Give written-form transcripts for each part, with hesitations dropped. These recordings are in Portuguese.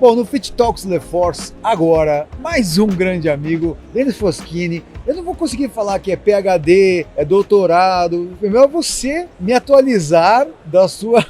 Bom, no Fit Talks LeForce, agora, mais um grande amigo, Denis Foschini. Eu não vou conseguir falar que é PhD, é doutorado. Primeiro, você me atualizar da sua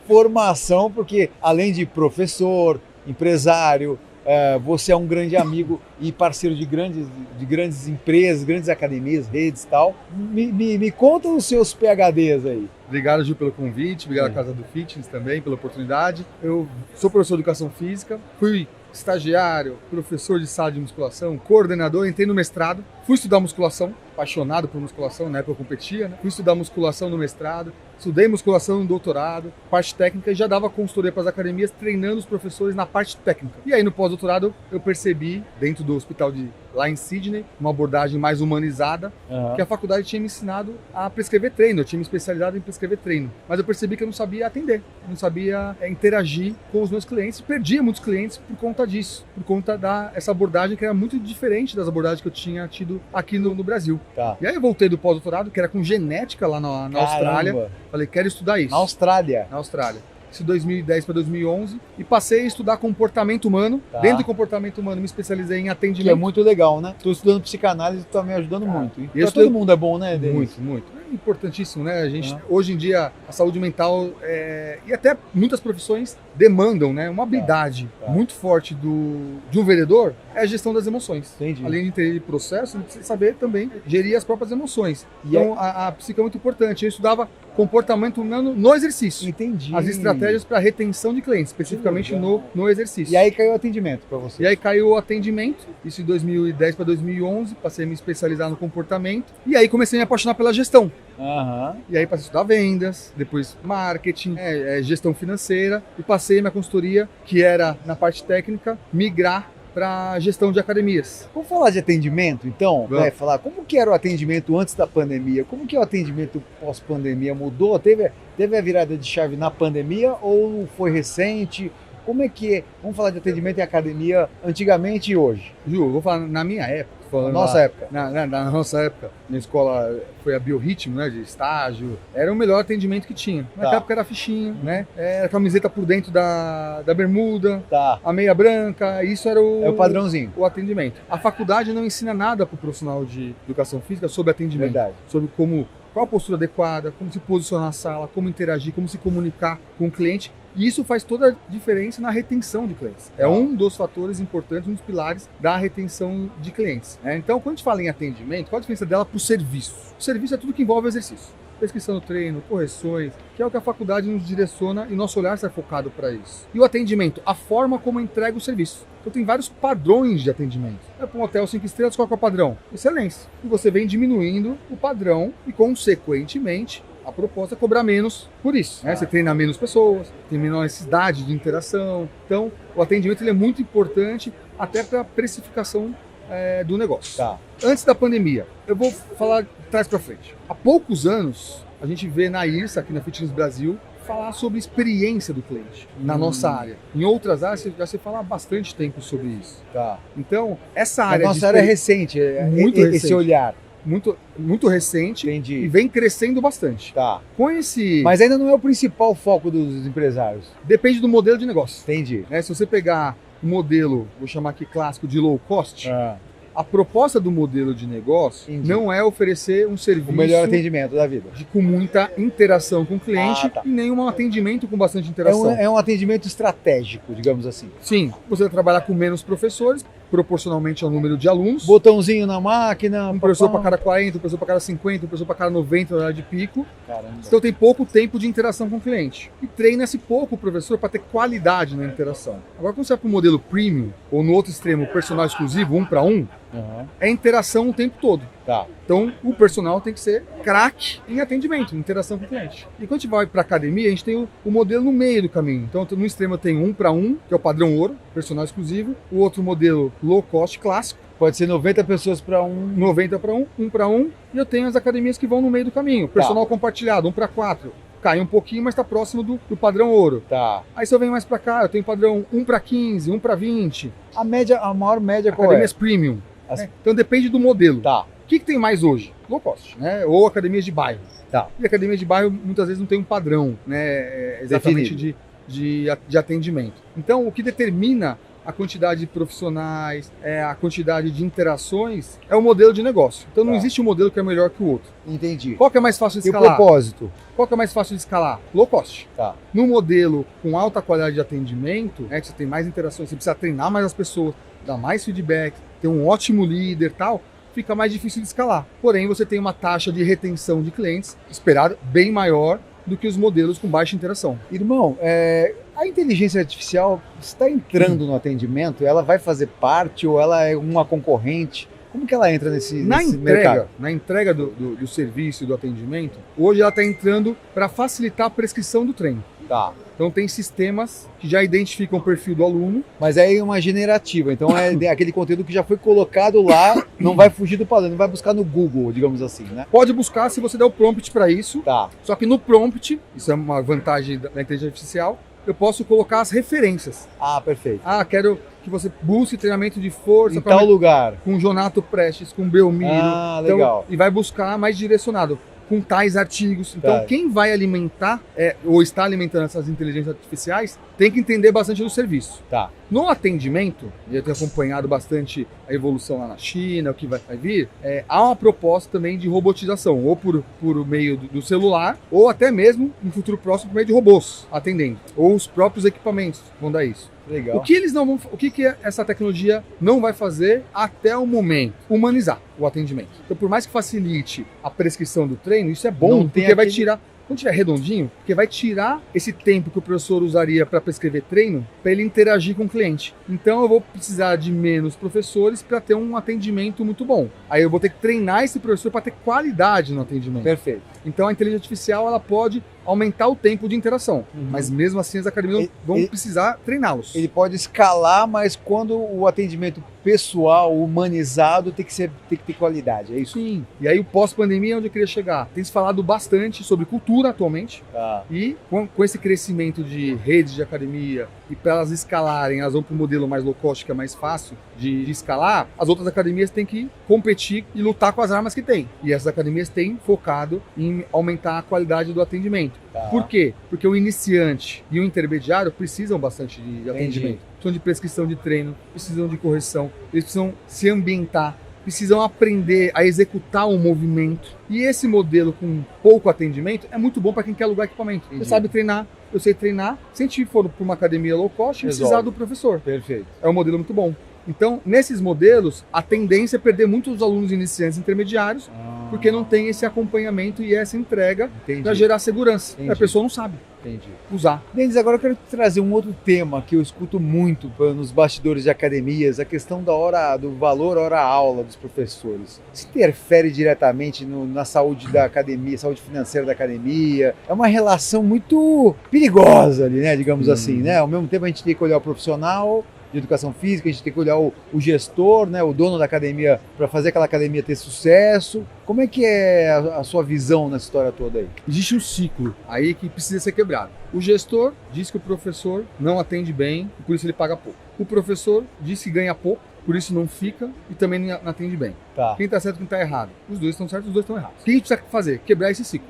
formação, porque além de professor, empresário, você é um grande amigo e parceiro de grandes empresas, grandes academias, redes e tal. Me conta os seus PhDs aí. Obrigado, Gil, pelo convite, obrigado à Casa do Fitness também pela oportunidade. Eu sou professor de Educação Física, fui estagiário, professor de sala de musculação, coordenador, entrei no mestrado, fui estudar musculação, apaixonado por musculação, na época eu competia, né? Fui estudar musculação no mestrado, estudei musculação no doutorado, parte técnica, e já dava consultoria para as academias, treinando os professores na parte técnica. E aí no pós-doutorado eu percebi, dentro do hospital lá em Sydney, uma abordagem mais humanizada, que a faculdade tinha me ensinado a prescrever treino, eu tinha me especializado em prescrever treino, mas eu percebi que eu não sabia atender, não sabia interagir com os meus clientes, perdia muitos clientes por conta disso, por conta dessa abordagem que era muito diferente das abordagens que eu tinha tido aqui no Brasil. Tá. E aí eu voltei do pós-doutorado, que era com genética lá na Austrália, falei, quero estudar isso. Na Austrália? Na Austrália. Isso de 2010 para 2011, e passei a estudar comportamento humano. Tá. Dentro do comportamento humano me especializei em atendimento. Que é muito legal, né? Estou estudando psicanálise e está me ajudando muito. E para todo mundo é bom, né, Denis? Muito. É importantíssimo, né? A gente, hoje em dia, a saúde mental e até muitas profissões demandam, né, uma habilidade muito forte de um vendedor, é a gestão das emoções. Entendi. Além de entender o processo, você precisa saber também gerir as próprias emoções. Então, a psique é muito importante. Eu estudava comportamento humano no exercício. Entendi. As estratégias para retenção de clientes, especificamente no exercício. E aí caiu o atendimento para você? E aí caiu o atendimento, isso em 2010 para 2011, passei a me especializar no comportamento, e aí comecei a me apaixonar pela gestão. E aí passei a estudar vendas, depois marketing, gestão financeira, e passei a minha consultoria, que era na parte técnica, migrar para gestão de academias. Vamos falar de atendimento, então? Falar como que era o atendimento antes da pandemia? Como que é o atendimento pós-pandemia? Mudou? Teve a virada de chave na pandemia ou foi recente? Como é que é? Vamos falar de atendimento em academia antigamente e hoje. Ju, eu vou falar na minha época. Na nossa época. Na nossa época, minha escola foi a Biorritmo, né, de estágio. Era o melhor atendimento que tinha. Naquela época era fichinha, né? Era a camiseta por dentro da bermuda, a meia branca, isso era o padrãozinho. O atendimento. A faculdade não ensina nada para o profissional de educação física sobre atendimento. Verdade. Sobre qual a postura adequada, como se posicionar na sala, como interagir, como se comunicar com o cliente. E isso faz toda a diferença na retenção de clientes. É um dos fatores importantes, um dos pilares da retenção de clientes. Então, quando a gente fala em atendimento, qual a diferença dela para o serviço? O serviço é tudo que envolve o exercício. Prescrição do treino, correções, que é o que a faculdade nos direciona e nosso olhar está focado para isso. E o atendimento, a forma como entrega o serviço. Então tem vários padrões de atendimento. Para um hotel 5 estrelas, qual é o padrão? Excelência. E você vem diminuindo o padrão e, consequentemente, a proposta é cobrar menos por isso. Você treina menos pessoas, tem menor necessidade de interação. Então, o atendimento ele é muito importante até para a precificação do negócio. Antes da pandemia, eu vou falar de trás para frente. Há poucos anos, a gente vê na IRSA, aqui na Fitness Brasil, falar sobre experiência do cliente na nossa área. Em outras áreas, já se fala há bastante tempo sobre isso. Então, essa área... A nossa área é recente, muito esse recente. olhar. Muito recente. Entendi. E vem crescendo bastante. Mas ainda não é o principal foco dos empresários. Depende do modelo de negócio. Entendi. Se você pegar o modelo, vou chamar aqui clássico, de low cost, a proposta do modelo de negócio não é oferecer um serviço... O melhor atendimento da vida. Com muita interação com o cliente e nenhum atendimento com bastante interação. É um atendimento estratégico, digamos assim. Sim. Você vai trabalhar com menos professores, proporcionalmente ao número de alunos. Botãozinho na máquina. Um professor para cada 40, um professor para cada 50, um professor para cada 90 no horário de pico. Caramba. Então tem pouco tempo de interação com o cliente. E treina-se pouco o professor para ter qualidade na interação. Agora, quando você vai para o modelo premium, ou no outro extremo, personal exclusivo, 1 para 1, é interação o tempo todo. Então, o personal tem que ser craque em atendimento, em interação com o cliente. E quando a gente vai para academia, a gente tem o modelo no meio do caminho. Então, no extremo eu tenho 1 para 1, que é o padrão ouro, personal exclusivo. O outro modelo low cost clássico. Pode ser 90 pessoas para 1. 90 para 1, 1 para 1. E eu tenho as academias que vão no meio do caminho. Personal compartilhado, 1 para 4. Cai um pouquinho, mas está próximo do padrão ouro. Aí se eu venho mais para cá, eu tenho padrão 1 para 15, 1 para 20. A maior média qual é? Academias premium. Então depende do modelo. O que tem mais hoje? Low cost, ou academias de bairro. E academias de bairro muitas vezes não tem um padrão, exatamente de atendimento. Então, o que determina a quantidade de profissionais, a quantidade de interações, é o modelo de negócio. Então não existe um modelo que é melhor que o outro. Entendi. Qual que é mais fácil de E o escalar? propósito? Qual que é mais fácil de escalar? Low cost. Tá. No modelo com alta qualidade de atendimento, que você tem mais interações, você precisa treinar mais as pessoas, dar mais feedback, ter um ótimo líder e tal, fica mais difícil de escalar. Porém, você tem uma taxa de retenção de clientes esperada bem maior do que os modelos com baixa interação. Irmão, a inteligência artificial está entrando no atendimento? Ela vai fazer parte ou ela é uma concorrente? Como que ela entra nesse mercado? Na entrega do serviço e do atendimento, hoje ela está entrando para facilitar a prescrição do treino. Tá. Então tem sistemas que já identificam o perfil do aluno. Mas é uma generativa, então é aquele conteúdo que já foi colocado lá, não vai fugir do padrão, não vai buscar no Google, digamos assim, né? Pode buscar se você der o prompt para isso. Tá. Só que no prompt, isso é uma vantagem da inteligência artificial, eu posso colocar as referências. Ah, perfeito. Quero que você busque treinamento de força em tal lugar. Com Jonato Prestes, com Belmiro. Ah, legal. Então, e vai buscar mais direcionado com tais artigos. Então, quem vai alimentar ou está alimentando essas inteligências artificiais tem que entender bastante do serviço. Tá. No atendimento, e eu tenho acompanhado bastante a evolução lá na China, o que vai vir, há uma proposta também de robotização, ou por meio do celular, ou até mesmo, no futuro próximo, por meio de robôs atendendo, ou os próprios equipamentos vão dar isso. Legal. O que eles não vão, o que essa tecnologia não vai fazer até o momento? Humanizar o atendimento. Então, por mais que facilite a prescrição do treino, isso é bom, porque vai tirar. Quando tiver redondinho, porque vai tirar esse tempo que o professor usaria para prescrever treino, para ele interagir com o cliente. Então eu vou precisar de menos professores para ter um atendimento muito bom. Aí eu vou ter que treinar esse professor para ter qualidade no atendimento. Perfeito. Então a inteligência artificial ela pode aumentar o tempo de interação, mas mesmo assim as academias vão precisar treiná-los. Ele pode escalar, mas quando o atendimento pessoal, humanizado, tem que ter qualidade, é isso? Sim. E aí o pós-pandemia é onde eu queria chegar. Tem se falado bastante sobre cultura atualmente. E com esse crescimento de redes de academia e para elas escalarem, elas vão para um modelo mais low cost, que é mais fácil de escalar, as outras academias têm que competir e lutar com as armas que têm. E essas academias têm focado em aumentar a qualidade do atendimento. Por quê? Porque o iniciante e o intermediário precisam bastante de atendimento. Precisam de prescrição de treino, precisam de correção, eles precisam se ambientar, precisam aprender a executar um movimento. E esse modelo com pouco atendimento é muito bom para quem quer alugar equipamento. Você sabe treinar, eu sei treinar. Se a gente for para uma academia low cost, precisar do professor. Perfeito. É um modelo muito bom. Então, nesses modelos, a tendência é perder muitos alunos iniciantes e intermediários, porque não tem esse acompanhamento e essa entrega para gerar segurança. A pessoa não sabe usar. Denis, agora eu quero trazer um outro tema que eu escuto muito nos bastidores de academias, a questão do valor hora-aula dos professores. Isso interfere diretamente na saúde da academia, saúde financeira da academia. É uma relação muito perigosa ali, né, digamos assim, né? Ao mesmo tempo a gente tem que olhar o profissional de educação física, a gente tem que olhar o gestor, né, o dono da academia, para fazer aquela academia ter sucesso. Como é que é a sua visão nessa história toda aí? Existe um ciclo aí que precisa ser quebrado. O gestor diz que o professor não atende bem e por isso ele paga pouco. O professor diz que ganha pouco, por isso não fica e também não atende bem. Quem está certo e quem está errado? Os dois estão certos, os dois estão errados. O que a gente precisa fazer? Quebrar esse ciclo.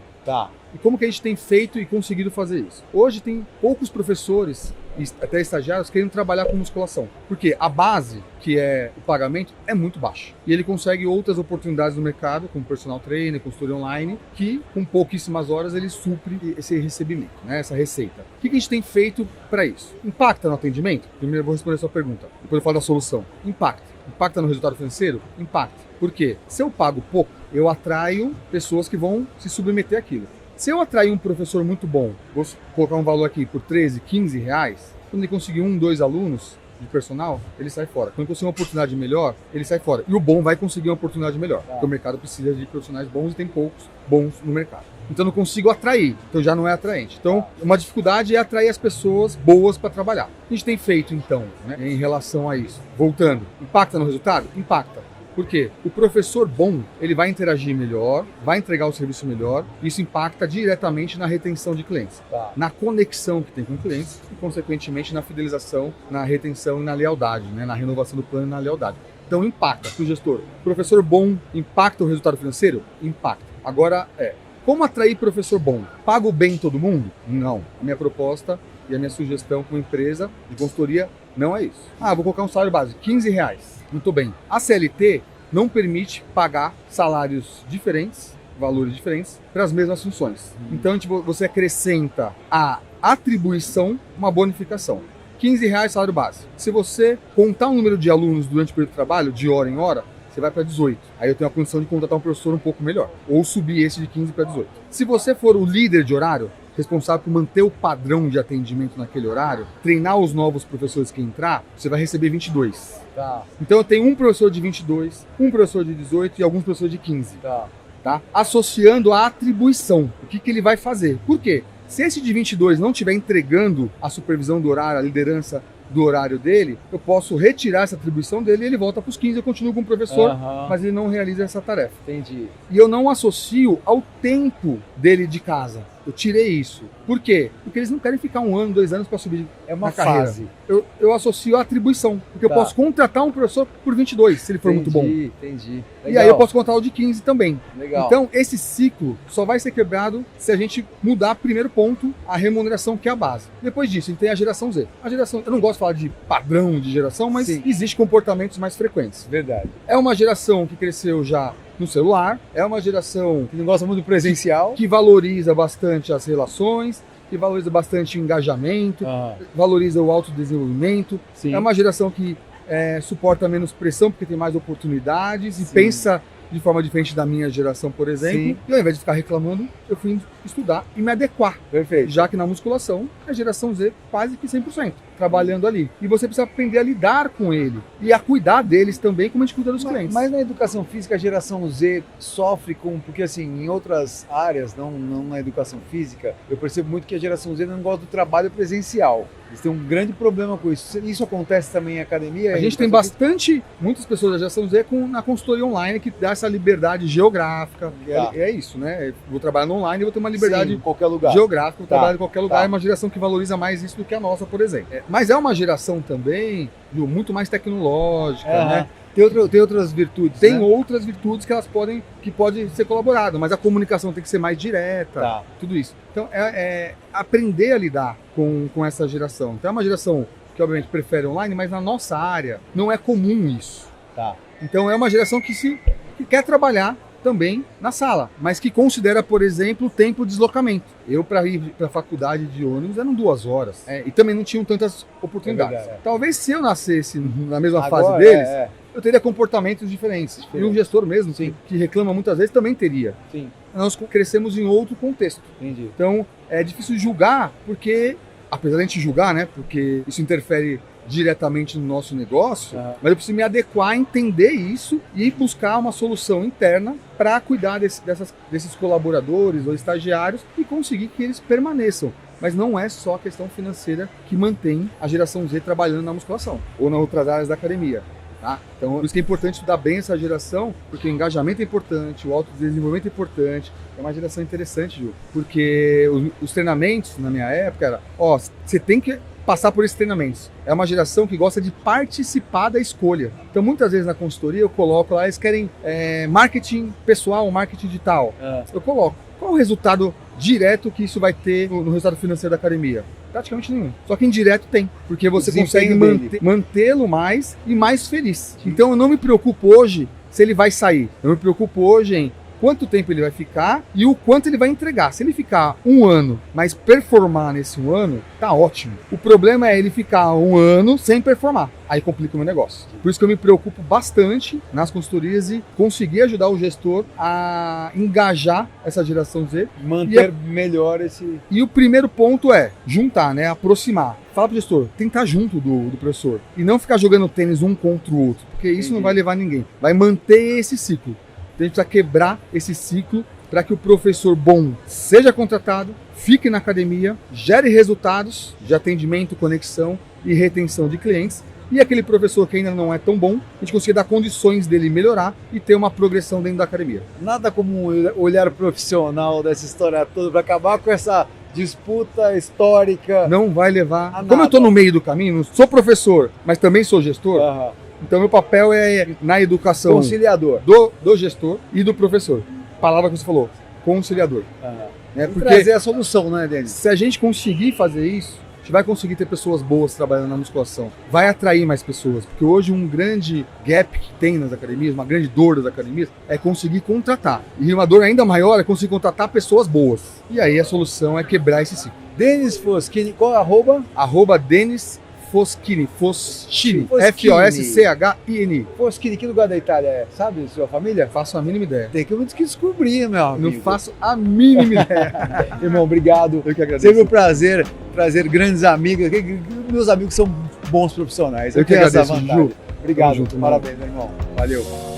E como que a gente tem feito e conseguido fazer isso? Hoje tem poucos professores, até estagiários, querendo trabalhar com musculação. Porque a base, que é o pagamento, é muito baixa. E ele consegue outras oportunidades no mercado, como personal trainer, consultoria online, que com pouquíssimas horas ele supre esse recebimento, né, essa receita. O que a gente tem feito para isso? Impacta no atendimento? Primeiro eu vou responder a sua pergunta, depois eu falo da solução. Impacta. Impacta no resultado financeiro? Impacta. Por quê? Se eu pago pouco, eu atraio pessoas que vão se submeter àquilo. Se eu atrair um professor muito bom, vou colocar um valor aqui por 13, 15 reais, quando ele conseguir 1, 2 alunos de personal, ele sai fora. Quando ele conseguir uma oportunidade melhor, ele sai fora. E o bom vai conseguir uma oportunidade melhor. Porque o mercado precisa de profissionais bons e tem poucos bons no mercado. Então eu não consigo atrair, então já não é atraente. Então uma dificuldade é atrair as pessoas boas para trabalhar. O que a gente tem feito então, né, em relação a isso? Voltando, impacta no resultado? Impacta. Por quê? O professor bom, ele vai interagir melhor, vai entregar o serviço melhor, e isso impacta diretamente na retenção de clientes, na conexão que tem com clientes e, consequentemente, na fidelização, na retenção e na lealdade, né? Na renovação do plano e na lealdade. Então, impacta para o gestor. Professor bom impacta o resultado financeiro? Impacta. Agora, como atrair professor bom? Pago bem todo mundo? Não. A minha proposta e a minha sugestão como empresa de consultoria não é isso. Vou colocar um salário base, R$15. Muito bem. A CLT não permite pagar salários diferentes, valores diferentes, para as mesmas funções. Então, você acrescenta a atribuição, uma bonificação. R$15 salário base. Se você contar o número de alunos durante o período de trabalho, de hora em hora, você vai para 18. Aí eu tenho a condição de contratar um professor um pouco melhor. Ou subir esse de 15 para 18. Se você for o líder de horário, responsável por manter o padrão de atendimento naquele horário, treinar os novos professores que entrar, você vai receber 22. Tá. Então eu tenho um professor de 22, um professor de 18 e alguns professores de 15. Tá? Associando a atribuição. O que ele vai fazer? Por quê? Se esse de 22 não estiver entregando a supervisão do horário, a liderança do horário dele, eu posso retirar essa atribuição dele e ele volta para os 15, eu continuo com o professor, mas ele não realiza essa tarefa. Entendi. E eu não associo ao tempo dele de casa. Eu tirei isso. Por quê? Porque eles não querem ficar 1 ano, 2 anos para subir na carreira. Fase. Eu associo a atribuição. Porque eu posso contratar um professor por 22, se ele for muito bom. Entendi. E aí eu posso contratar o de 15 também. Legal. Então, esse ciclo só vai ser quebrado se a gente mudar, primeiro ponto, a remuneração, que é a base. Depois disso, a gente tem a geração Z. A geração, eu não gosto de falar de padrão de geração, mas existem comportamentos mais frequentes. Verdade. É uma geração que cresceu já no celular, é uma geração que não gosta muito do presencial, que valoriza bastante as relações, que valoriza bastante o engajamento, valoriza o autodesenvolvimento. Sim. É uma geração que suporta menos pressão porque tem mais oportunidades e pensa de forma diferente da minha geração, por exemplo. Sim. E ao invés de ficar reclamando, eu fui estudar e me adequar. Perfeito. Já que na musculação, a geração Z quase que 100%, trabalhando ali. E você precisa aprender a lidar com ele e a cuidar deles também, como a gente cuida dos clientes. Mas na educação física, a geração Z sofre com... Porque assim, em outras áreas, não na educação física, eu percebo muito que a geração Z não gosta do trabalho presencial. Eles têm um grande problema com isso. Isso acontece também em academia? A gente tem muitas pessoas da geração Z na consultoria online que dá essa liberdade geográfica. É isso, né? Eu vou trabalhar no online e vou ter uma liberdade em qualquer lugar. Geográfica, vou trabalhar em qualquer lugar. É uma geração que valoriza mais isso do que a nossa, por exemplo. Mas é uma geração também muito mais tecnológica, né? Tem outras virtudes. Tem outras virtudes que pode ser colaborado, mas a comunicação tem que ser mais direta, tudo isso. Então, aprender a lidar com essa geração. Então, é uma geração que, obviamente, prefere online, mas na nossa área não é comum isso. Então, é uma geração que quer trabalhar também na sala, mas que considera, por exemplo, o tempo de deslocamento. Eu, para ir para a faculdade de ônibus, eram 2 horas. E também não tinham tantas oportunidades. Talvez se eu nascesse na mesma fase deles, eu teria comportamentos diferentes. E um gestor mesmo, que reclama muitas vezes, também teria. Nós crescemos em outro contexto. Entendi. Então, é difícil julgar, porque, apesar de a gente julgar, né, porque isso interfere diretamente no nosso negócio, mas eu preciso me adequar, entender isso e buscar uma solução interna para cuidar desses colaboradores ou estagiários e conseguir que eles permaneçam. Mas não é só a questão financeira que mantém a geração Z trabalhando na musculação ou nas outras áreas da academia. Então, por isso que é importante estudar bem essa geração, porque o engajamento é importante, o autodesenvolvimento é importante. É uma geração interessante, Ju, porque os treinamentos, na minha época, era, você tem que passar por esses treinamentos. É uma geração que gosta de participar da escolha. Então, muitas vezes na consultoria eu coloco lá, eles querem marketing pessoal, marketing digital. Eu coloco. Qual o resultado direto que isso vai ter no resultado financeiro da academia? Praticamente nenhum. Só que indireto tem, porque você consegue mantê-lo mais e mais feliz. Então eu não me preocupo hoje se ele vai sair. Eu me preocupo hoje em quanto tempo ele vai ficar e o quanto ele vai entregar. Se ele ficar 1 ano, mas performar nesse 1 ano, tá ótimo. O problema é ele ficar 1 ano sem performar. Aí complica o meu negócio. Por isso que eu me preocupo bastante nas consultorias e conseguir ajudar o gestor a engajar essa geração Z. Manter melhor esse... E o primeiro ponto é juntar, né? Aproximar. Fala pro gestor, tem que estar junto do professor. E não ficar jogando tênis um contra o outro. Porque isso não vai levar ninguém. Vai manter esse ciclo. Então a gente precisa quebrar esse ciclo para que o professor bom seja contratado, fique na academia, gere resultados de atendimento, conexão e retenção de clientes. E aquele professor que ainda não é tão bom, a gente consiga dar condições dele melhorar e ter uma progressão dentro da academia. Nada como um olhar profissional dessa história toda para acabar com essa disputa histórica. Não vai levar... Como eu estou no meio do caminho, sou professor, mas também sou gestor, então meu papel é na educação conciliador do gestor e do professor. Palavra que você falou, conciliador. Porque trazer a solução, né, Denis? Se a gente conseguir fazer isso, gente vai conseguir ter pessoas boas trabalhando na musculação. Vai atrair mais pessoas, porque hoje um grande gap que tem nas academias, uma grande dor das academias, é conseguir contratar. E uma dor ainda maior é conseguir contratar pessoas boas. E aí a solução é quebrar esse ciclo. Denis Foschini, qual é o arroba? Denis Foschini, Foschini, Foschini. Foschini. Foschini, que lugar da Itália é? Sabe, sua família? Faço a mínima ideia. Tem que descobrir, meu amigo. Não faço a mínima ideia. Irmão, obrigado. Eu que agradeço. Sempre um prazer trazer grandes amigos. Meus amigos são bons profissionais. Eu que tenho essa agradeço, vantagem. Ju. Obrigado. Tamo junto, Parabéns, meu irmão. Valeu.